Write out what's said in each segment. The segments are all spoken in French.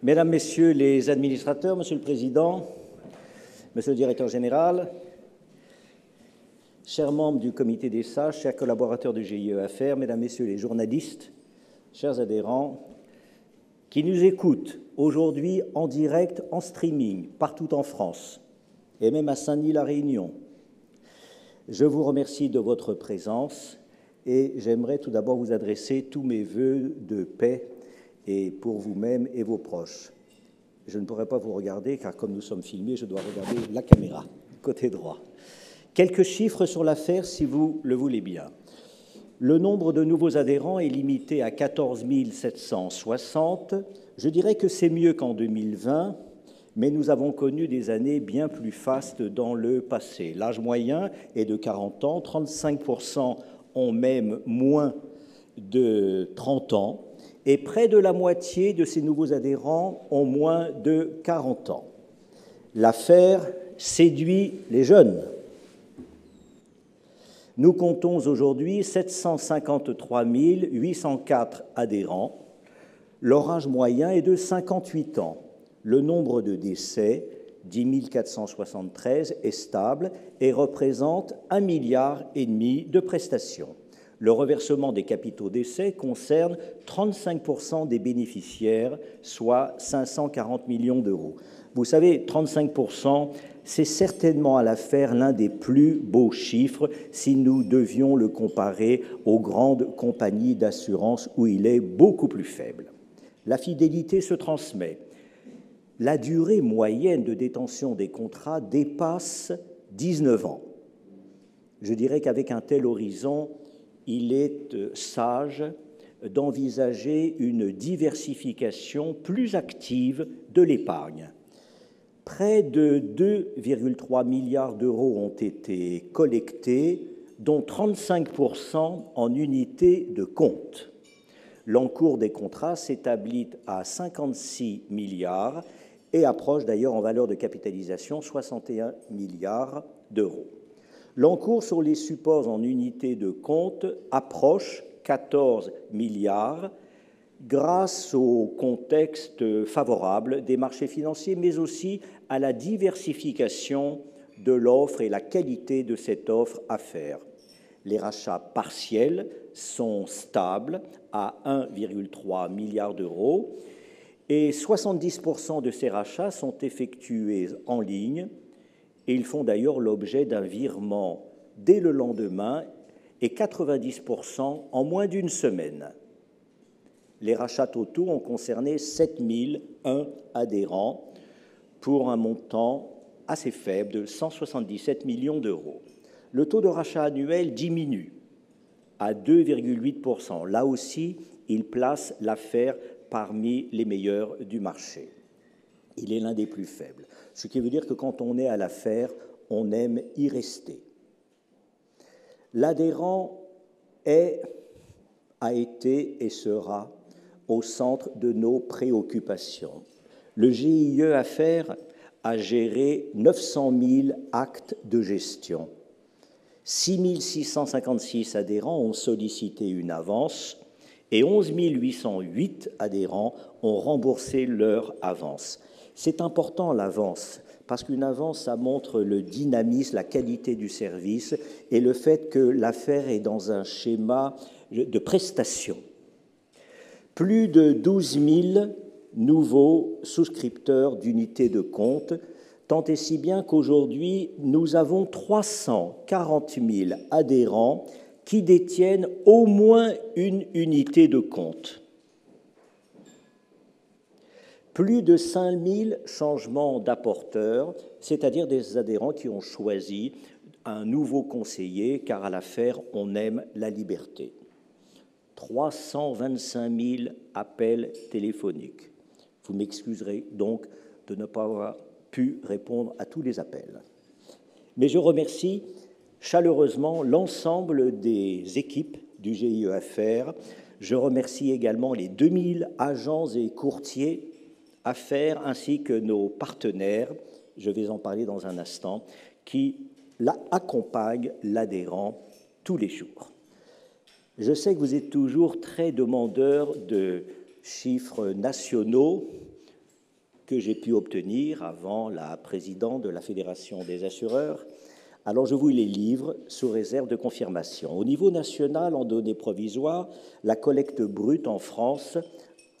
Mesdames, Messieurs les administrateurs, Monsieur le Président, Monsieur le Directeur général, chers membres du Comité des sages, chers collaborateurs du GIE Affaires, Mesdames, Messieurs les journalistes, chers adhérents, qui nous écoutent aujourd'hui en direct, en streaming, partout en France, et même à Saint-Denis-la-Réunion, je vous remercie de votre présence et j'aimerais tout d'abord vous adresser tous mes vœux de paix et pour vous-même et vos proches. Je ne pourrai pas vous regarder car comme nous sommes filmés, je dois regarder la caméra, côté droit. Quelques chiffres sur l'affaire si vous le voulez bien. Le nombre de nouveaux adhérents est limité à 14 760. Je dirais que c'est mieux qu'en 2020, mais nous avons connu des années bien plus fastes dans le passé. L'âge moyen est de 40 ans, 35% ont même moins de 30 ans, et près de la moitié de ces nouveaux adhérents ont moins de 40 ans. L'affaire séduit les jeunes. Nous comptons aujourd'hui 753 804 adhérents. Leur âge moyen est de 58 ans. Le nombre de décès, 10 473, est stable et représente 1,5 milliard de prestations. Le reversement des capitaux d'essai concerne 35% des bénéficiaires, soit 540 millions d'euros. Vous savez, 35%, c'est certainement à l'affaire l'un des plus beaux chiffres si nous devions le comparer aux grandes compagnies d'assurance où il est beaucoup plus faible. La fidélité se transmet. La durée moyenne de détention des contrats dépasse 19 ans. Je dirais qu'avec un tel horizon, il est sage d'envisager une diversification plus active de l'épargne. Près de 2,3 milliards d'euros ont été collectés, dont 35% en unités de compte. L'encours des contrats s'établit à 56 milliards et approche d'ailleurs en valeur de capitalisation 61 milliards d'euros. L'encours sur les supports en unités de compte approche 14 milliards grâce au contexte favorable des marchés financiers, mais aussi à la diversification de l'offre et la qualité de cette offre à faire. Les rachats partiels sont stables à 1,3 milliard d'euros et 70% de ces rachats sont effectués en ligne et ils font d'ailleurs l'objet d'un virement dès le lendemain et 90% en moins d'une semaine. Les rachats totaux ont concerné 7001 adhérents pour un montant assez faible de 177 millions d'euros. Le taux de rachat annuel diminue à 2,8%. Là aussi, il place l'affaire parmi les meilleurs du marché. Il est l'un des plus faibles. Ce qui veut dire que quand on est à l'affaire, on aime y rester. L'adhérent a été et sera au centre de nos préoccupations. Le GIE Affaires a géré 900 000 actes de gestion. 6 656 adhérents ont sollicité une avance et 11 808 adhérents ont remboursé leur avance. C'est important l'avance, parce qu'une avance, ça montre le dynamisme, la qualité du service et le fait que l'affaire est dans un schéma de prestation. Plus de 12 000 nouveaux souscripteurs d'unités de compte, tant et si bien qu'aujourd'hui, nous avons 340 000 adhérents qui détiennent au moins une unité de compte. Plus de 5 000 changements d'apporteurs, c'est-à-dire des adhérents qui ont choisi un nouveau conseiller, car à l'affaire, on aime la liberté. 325 000 appels téléphoniques. Vous m'excuserez donc de ne pas avoir pu répondre à tous les appels. Mais je remercie chaleureusement l'ensemble des équipes du GIE Affaires. Je remercie également les 2000 agents et courtiers Affaires ainsi que nos partenaires, je vais en parler dans un instant, qui accompagnent l'adhérent tous les jours. Je sais que vous êtes toujours très demandeurs de chiffres nationaux. que j'ai pu obtenir avant la présidente de la Fédération des assureurs. Alors je vous les livre sous réserve de confirmation. Au niveau national, en données provisoires, la collecte brute en France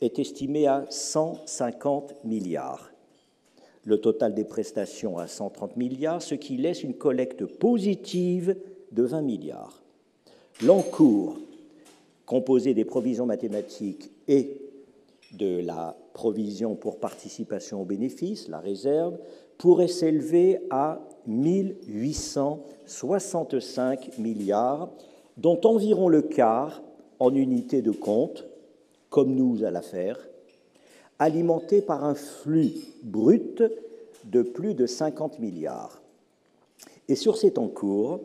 est estimée à 150 milliards. Le total des prestations à 130 milliards, ce qui laisse une collecte positive de 20 milliards. L'encours, composé des provisions mathématiques et de la provision pour participation aux bénéfices, la réserve, pourrait s'élever à 1865 milliards, dont environ le quart en unités de compte, comme nous à l'affaire, alimenté par un flux brut de plus de 50 milliards. Et sur cet encours,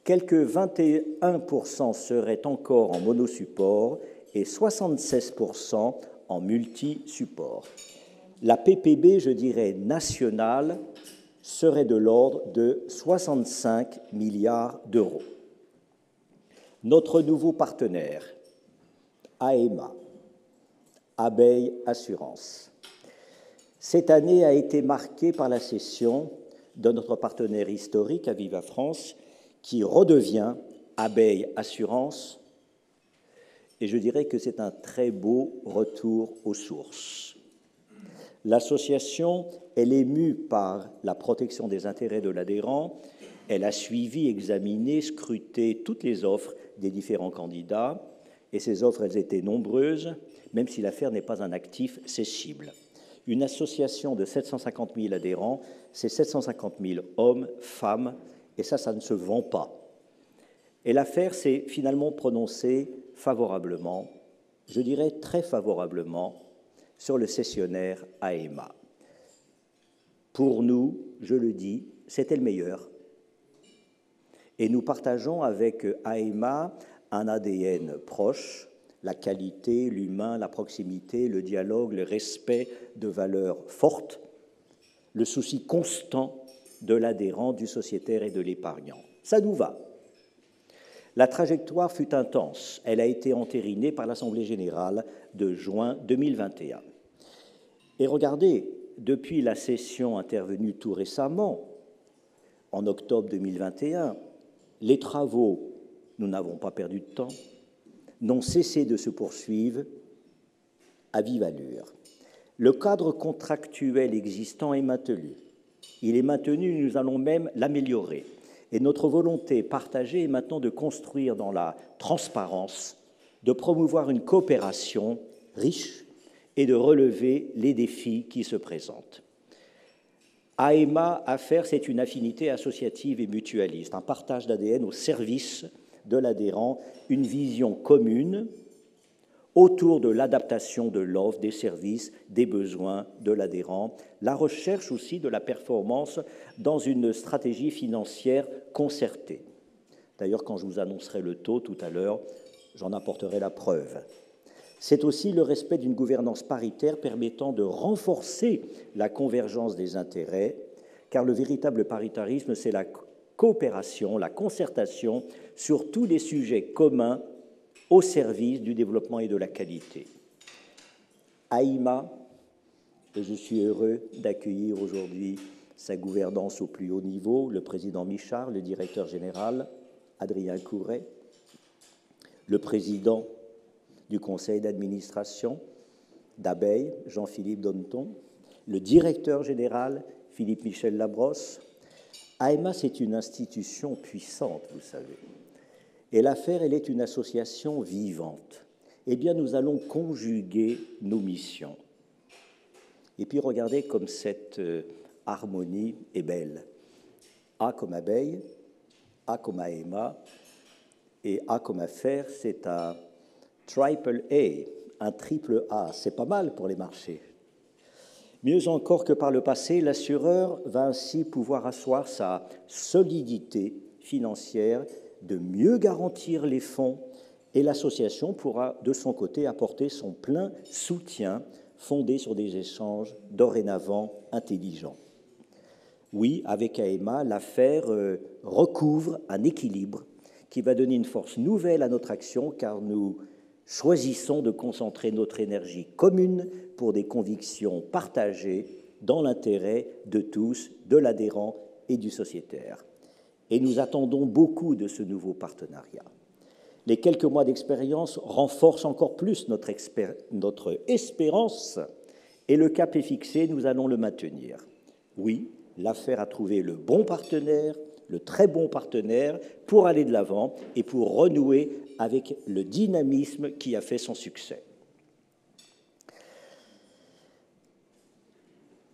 quelques 21% seraient encore en monosupport et 76% en multi-support. La PPB, je dirais nationale, serait de l'ordre de 65 milliards d'euros. Notre nouveau partenaire, AEMA, Abeille Assurance. Cette année a été marquée par la cession de notre partenaire historique, Aviva France, qui redevient Abeille Assurance, et je dirais que c'est un très beau retour aux sources. L'association, elle est mue par la protection des intérêts de l'adhérent, elle a suivi, examiné, scruté toutes les offres des différents candidats, et ces offres, elles étaient nombreuses, même si l'affaire n'est pas un actif cessible. Une association de 750 000 adhérents, c'est 750 000 hommes, femmes, et ça ne se vend pas. Et l'affaire s'est finalement prononcée favorablement, je dirais très favorablement, sur le cessionnaire AEMA. Pour nous, je le dis, c'était le meilleur. Et nous partageons avec AEMA un ADN proche, la qualité, l'humain, la proximité, le dialogue, le respect de valeurs fortes, le souci constant de l'adhérent, du sociétaire et de l'épargnant. Ça nous va. La trajectoire fut intense. Elle a été entérinée par l'Assemblée générale de juin 2021. Et regardez, depuis la session intervenue tout récemment, en octobre 2021, les travaux, nous n'avons pas perdu de temps, n'ont cessé de se poursuivre à vive allure. Le cadre contractuel existant est maintenu. Il est maintenu, nous allons même l'améliorer. Et notre volonté partagée est maintenant de construire dans la transparence, de promouvoir une coopération riche et de relever les défis qui se présentent. AEMA Affaires, c'est une affinité associative et mutualiste, un partage d'ADN au service de l'adhérent, une vision commune autour de l'adaptation de l'offre, des services, des besoins de l'adhérent, la recherche aussi de la performance dans une stratégie financière concertée. D'ailleurs, quand je vous annoncerai le taux tout à l'heure, j'en apporterai la preuve. C'est aussi le respect d'une gouvernance paritaire permettant de renforcer la convergence des intérêts, car le véritable paritarisme, c'est la coopération, la concertation sur tous les sujets communs au service du développement et de la qualité. AEMA, et je suis heureux d'accueillir aujourd'hui sa gouvernance au plus haut niveau, le président Michard, le directeur général, Adrien Couret, le président du conseil d'administration d'Abeille, Jean-Philippe Donneton, le directeur général, Philippe Michel Labrosse. AEMA, c'est une institution puissante, vous savez. Et l'affaire, elle est une association vivante. Eh bien, nous allons conjuguer nos missions. Et puis, regardez comme cette harmonie est belle. A comme abeille, A comme AEMA, et A comme affaire, c'est un triple A, un triple A. C'est pas mal pour les marchés. Mieux encore que par le passé, l'assureur va ainsi pouvoir asseoir sa solidité financière, de mieux garantir les fonds, et l'association pourra, de son côté, apporter son plein soutien fondé sur des échanges dorénavant intelligents. Oui, avec AEMA, l'affaire recouvre un équilibre qui va donner une force nouvelle à notre action, car nous choisissons de concentrer notre énergie commune pour des convictions partagées dans l'intérêt de tous, de l'adhérent et du sociétaire. Et nous attendons beaucoup de ce nouveau partenariat. Les quelques mois d'expérience renforcent encore plus notre espérance, et le cap est fixé, nous allons le maintenir. Oui, l'affaire a trouvé le bon partenaire, le très bon partenaire, pour aller de l'avant et pour renouer avec le dynamisme qui a fait son succès.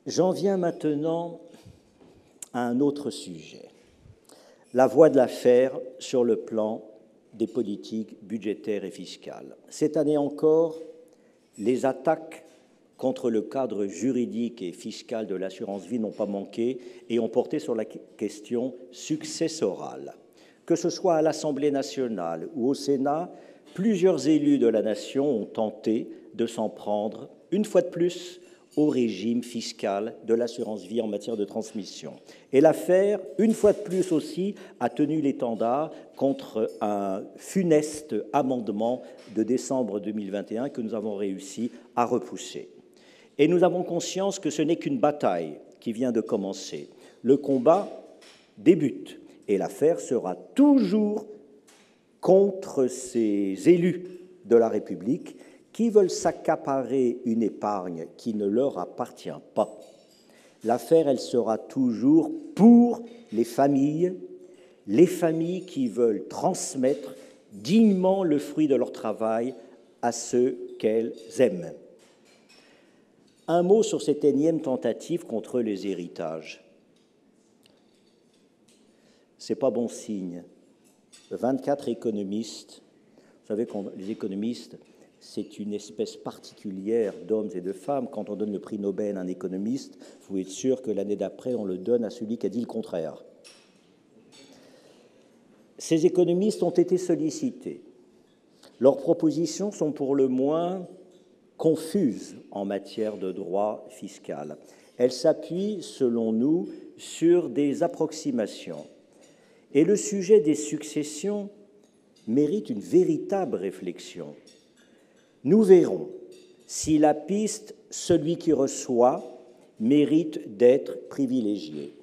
J'en viens maintenant à un autre sujet, la voie de l'affaire sur le plan des politiques budgétaires et fiscales. Cette année encore, les attaques contre le cadre juridique et fiscal de l'assurance vie n'ont pas manqué et ont porté sur la question successorale. Que ce soit à l'Assemblée nationale ou au Sénat, plusieurs élus de la nation ont tenté de s'en prendre, une fois de plus, au régime fiscal de l'assurance vie en matière de transmission. Et l'affaire, une fois de plus aussi, a tenu l'étendard contre un funeste amendement de décembre 2021 que nous avons réussi à repousser. Et nous avons conscience que ce n'est qu'une bataille qui vient de commencer. Le combat débute et l'affaire sera toujours contre ces élus de la République qui veulent s'accaparer une épargne qui ne leur appartient pas. L'affaire, elle sera toujours pour les familles qui veulent transmettre dignement le fruit de leur travail à ceux qu'elles aiment. Un mot sur cette énième tentative contre les héritages. Ce n'est pas bon signe. 24 économistes, vous savez que les économistes, c'est une espèce particulière d'hommes et de femmes. Quand on donne le prix Nobel à un économiste, vous pouvez être sûr que l'année d'après, on le donne à celui qui a dit le contraire. Ces économistes ont été sollicités. Leurs propositions sont pour le moins confuses en matière de droit fiscal. Elles s'appuient, selon nous, sur des approximations. Et le sujet des successions mérite une véritable réflexion. Nous verrons si la piste « celui qui reçoit » mérite d'être privilégiée.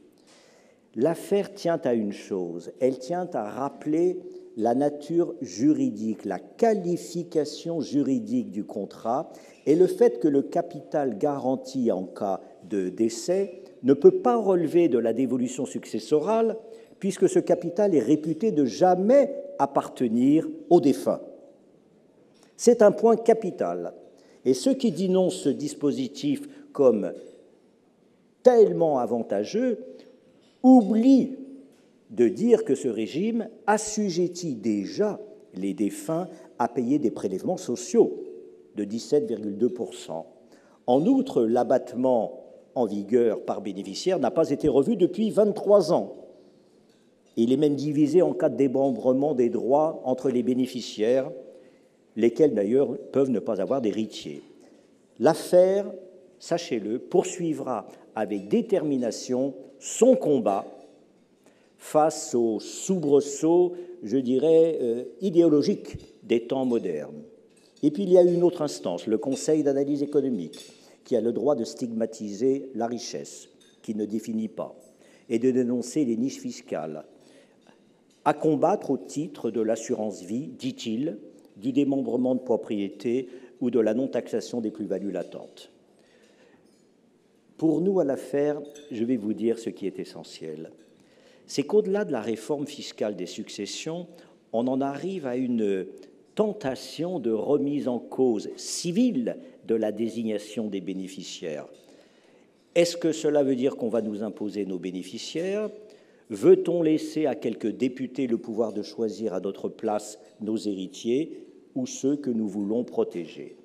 L'affaire tient à une chose, elle tient à rappeler la nature juridique, la qualification juridique du contrat et le fait que le capital garanti en cas de décès ne peut pas relever de la dévolution successorale puisque ce capital est réputé de jamais appartenir au défunt. C'est un point capital. Et ceux qui dénoncent ce dispositif comme tellement avantageux oublient de dire que ce régime assujettit déjà les défunts à payer des prélèvements sociaux de 17,2%. En outre, l'abattement en vigueur par bénéficiaire n'a pas été revu depuis 23 ans. Il est même divisé en cas de démembrement des droits entre les bénéficiaires, lesquels d'ailleurs peuvent ne pas avoir d'héritier. L'affaire, sachez-le, poursuivra avec détermination son combat face aux soubresauts, je dirais, idéologiques des temps modernes. Et puis il y a une autre instance, le Conseil d'analyse économique, qui a le droit de stigmatiser la richesse, qui ne définit pas, et de dénoncer les niches fiscales, à combattre au titre de l'assurance vie, dit-il, du démembrement de propriété ou de la non-taxation des plus-values latentes. Pour nous, à l'affaire, je vais vous dire ce qui est essentiel. C'est qu'au-delà de la réforme fiscale des successions, on en arrive à une tentation de remise en cause civile de la désignation des bénéficiaires. Est-ce que cela veut dire qu'on va nous imposer nos bénéficiaires ? Veut-on laisser à quelques députés le pouvoir de choisir à notre place nos héritiers ou ceux que nous voulons protéger ?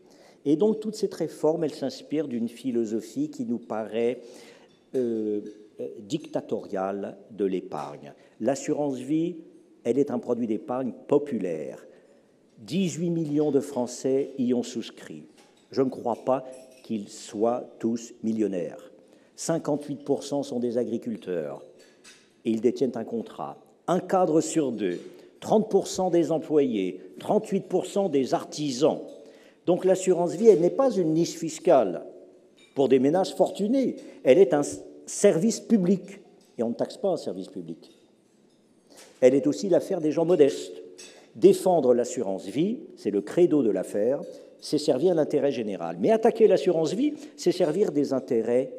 Et donc, toute cette réforme, elle s'inspire d'une philosophie qui nous paraît dictatoriale de l'épargne. L'assurance vie, elle est un produit d'épargne populaire. 18 millions de Français y ont souscrit. Je ne crois pas qu'ils soient tous millionnaires. 58% sont des agriculteurs et ils détiennent un contrat. Un cadre sur deux, 30% des employés, 38% des artisans. Donc l'assurance vie, elle n'est pas une niche fiscale. pour des ménages fortunés. Elle est un service public, et on ne taxe pas un service public. Elle est aussi l'affaire des gens modestes. Défendre l'assurance vie, c'est le credo de l'affaire, c'est servir l'intérêt général. Mais attaquer l'assurance vie, c'est servir des intérêts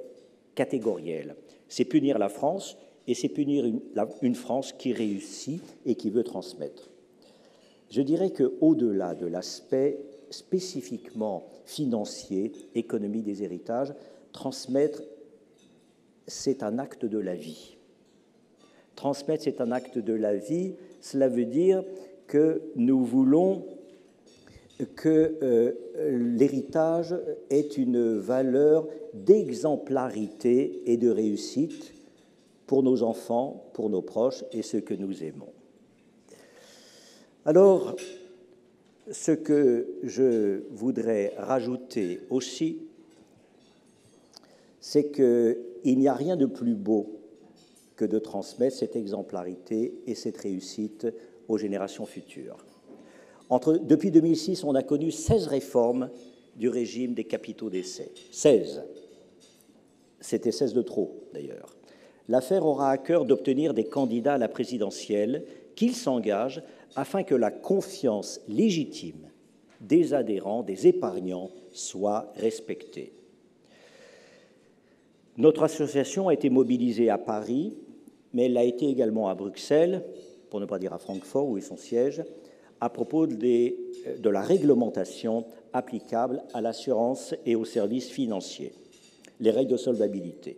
catégoriels. C'est punir la France, et c'est punir une France qui réussit et qui veut transmettre. Je dirais qu'au-delà de l'aspect spécifiquement financier, économie des héritages, transmettre, c'est un acte de la vie. Transmettre, c'est un acte de la vie. Cela veut dire que nous voulons que l'héritage ait une valeur d'exemplarité et de réussite pour nos enfants, pour nos proches et ceux que nous aimons. Alors, ce que je voudrais rajouter aussi, c'est qu'il n'y a rien de plus beau que de transmettre cette exemplarité et cette réussite aux générations futures. Depuis 2006, on a connu 16 réformes du régime des capitaux d'essai. 16. C'était 16 de trop, d'ailleurs. L'affaire aura à cœur d'obtenir des candidats à la présidentielle qu'ils s'engagent afin que la confiance légitime des adhérents, des épargnants, soit respectée. Notre association a été mobilisée à Paris, mais elle l'a été également à Bruxelles, pour ne pas dire à Francfort, où est son siège, à propos de la réglementation applicable à l'assurance et aux services financiers, les règles de solvabilité.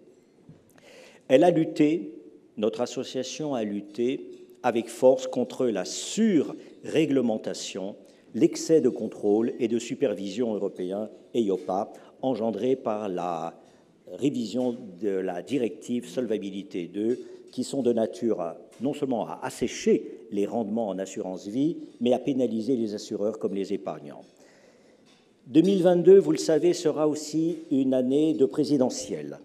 Elle a lutté, notre association a lutté avec force contre la surréglementation, l'excès de contrôle et de supervision européen EIOPA engendré par la révision de la directive Solvabilité 2, qui sont de nature non seulement à assécher les rendements en assurance vie, mais à pénaliser les assureurs comme les épargnants. 2022, vous le savez, sera aussi une année de présidentielle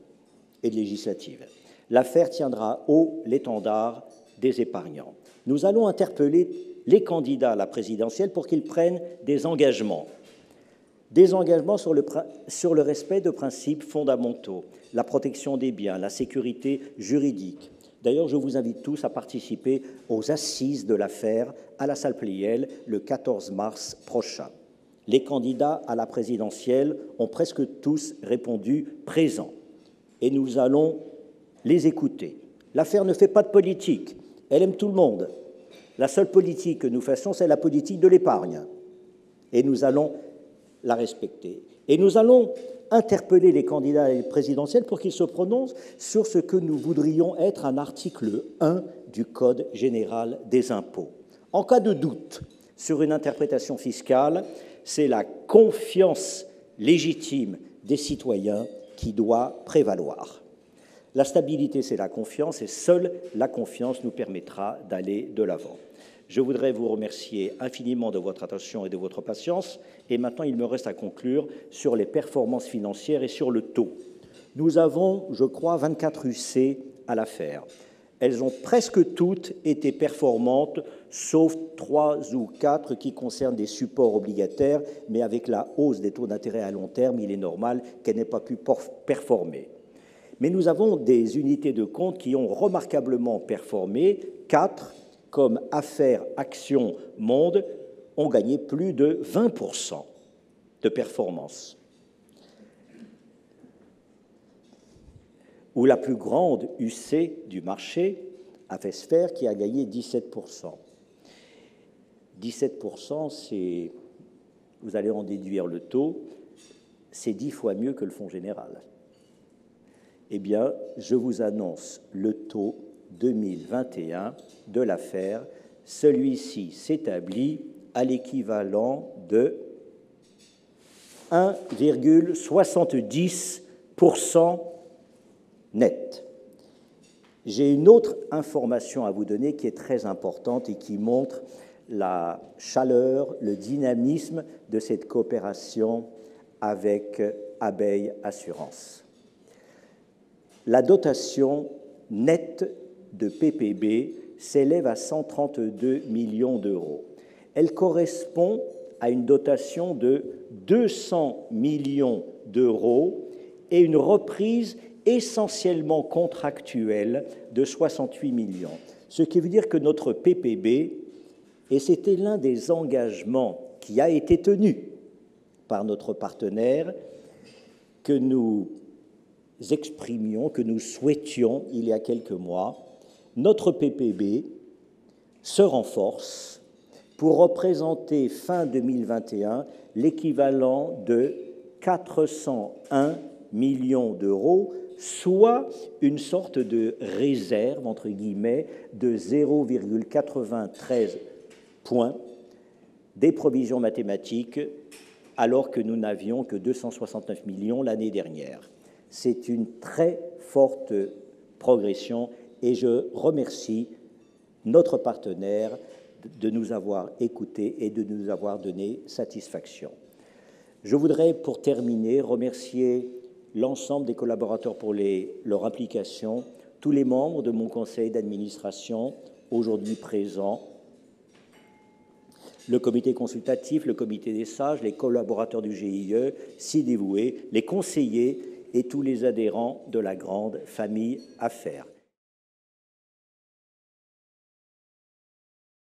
et de législative. L'affaire tiendra haut l'étendard des épargnants. Nous allons interpeller les candidats à la présidentielle pour qu'ils prennent des engagements sur le respect de principes fondamentaux, la protection des biens, la sécurité juridique. D'ailleurs, je vous invite tous à participer aux assises de l'affaire à la salle Pleyel le 14 mars prochain. Les candidats à la présidentielle ont presque tous répondu présent et nous allons les écouter. L'affaire ne fait pas de politique, elle aime tout le monde. La seule politique que nous faisons, c'est la politique de l'épargne. Et nous allons la respecter. Et nous allons interpeller les candidats à la présidentielle pour qu'ils se prononcent sur ce que nous voudrions être un article 1 du Code général des impôts. En cas de doute sur une interprétation fiscale, c'est la confiance légitime des citoyens qui doit prévaloir. La stabilité, c'est la confiance, et seule la confiance nous permettra d'aller de l'avant. Je voudrais vous remercier infiniment de votre attention et de votre patience. Et maintenant, il me reste à conclure sur les performances financières et sur le taux. Nous avons, je crois, 24 UC à l'affaire. Elles ont presque toutes été performantes, sauf 3 ou 4 qui concernent des supports obligataires, mais avec la hausse des taux d'intérêt à long terme, il est normal qu'elles n'aient pas pu performer. Mais nous avons des unités de compte qui ont remarquablement performé. 4, comme Affaires Action Monde, ont gagné plus de 20% de performance. Ou la plus grande UC du marché, Afesfer, qui a gagné 17%. 17%, c'est, vous allez en déduire le taux, c'est 10 fois mieux que le Fonds général. Eh bien, je vous annonce le taux 2021 de l'affaire. Celui-ci s'établit à l'équivalent de 1,70% net. J'ai une autre information à vous donner qui est très importante et qui montre la chaleur, le dynamisme de cette coopération avec Abeille Assurance. La dotation nette de PPB s'élève à 132 millions d'euros. Elle correspond à une dotation de 200 millions d'euros et une reprise essentiellement contractuelle de 68 millions. Ce qui veut dire que notre PPB, et c'était l'un des engagements qui a été tenu par notre partenaire, que nous exprimions, que nous souhaitions il y a quelques mois, notre PPB se renforce pour représenter fin 2021 l'équivalent de 401 millions d'euros, soit une sorte de réserve, entre guillemets, de 0,93 points des provisions mathématiques, alors que nous n'avions que 269 millions l'année dernière. C'est une très forte progression et je remercie notre partenaire de nous avoir écoutés et de nous avoir donné satisfaction. Je voudrais, pour terminer, remercier l'ensemble des collaborateurs pour leur implication, tous les membres de mon conseil d'administration, aujourd'hui présents, le comité consultatif, le comité des sages, les collaborateurs du GIE, si dévoués, les conseillers et tous les adhérents de la grande famille Affaires.